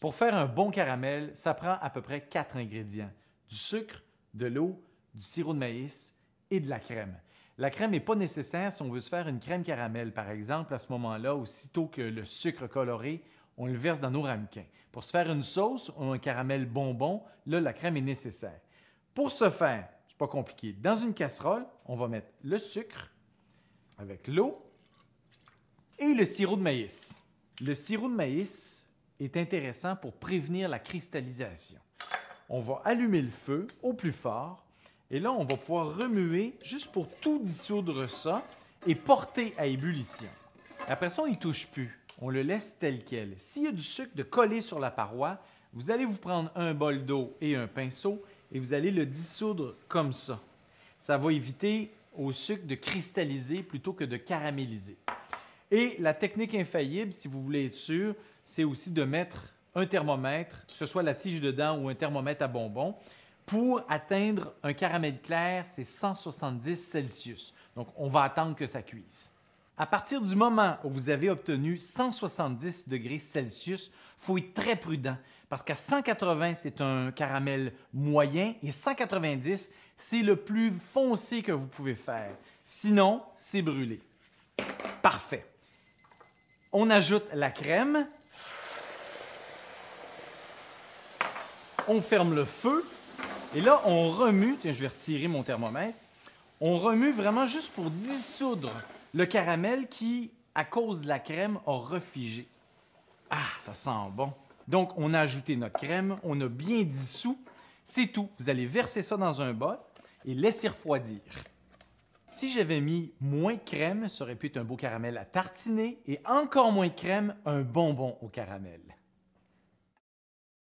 Pour faire un bon caramel, ça prend à peu près 4 ingrédients. Du sucre, de l'eau, du sirop de maïs et de la crème. La crème n'est pas nécessaire si on veut se faire une crème caramel. Par exemple, à ce moment-là, aussitôt que le sucre coloré, on le verse dans nos ramequins. Pour se faire une sauce ou un caramel bonbon, là, la crème est nécessaire. Pour ce faire, c'est pas compliqué. Dans une casserole, on va mettre le sucre avec l'eau et le sirop de maïs. Le sirop de maïs est intéressant pour prévenir la cristallisation. On va allumer le feu au plus fort et là, on va pouvoir remuer juste pour tout dissoudre ça et porter à ébullition. Après ça, on n'y touche plus. On le laisse tel quel. S'il y a du sucre de coller sur la paroi, vous allez vous prendre un bol d'eau et un pinceau et vous allez le dissoudre comme ça. Ça va éviter au sucre de cristalliser plutôt que de caraméliser. Et la technique infaillible, si vous voulez être sûr, c'est aussi de mettre un thermomètre, que ce soit la tige dedans ou un thermomètre à bonbons. Pour atteindre un caramel clair, c'est 170 Celsius. Donc, on va attendre que ça cuise. À partir du moment où vous avez obtenu 170 degrés Celsius, il faut être très prudent parce qu'à 180, c'est un caramel moyen et 190, c'est le plus foncé que vous pouvez faire. Sinon, c'est brûlé. Parfait. On ajoute la crème. On ferme le feu. Et là, on remue. Tiens, je vais retirer mon thermomètre. On remue vraiment juste pour dissoudre le caramel qui, à cause de la crème, a refigé. Ah, ça sent bon. Donc, on a ajouté notre crème, on a bien dissous. C'est tout. Vous allez verser ça dans un bol et laisser refroidir. Si j'avais mis moins de crème, ça aurait pu être un beau caramel à tartiner et encore moins de crème, un bonbon au caramel.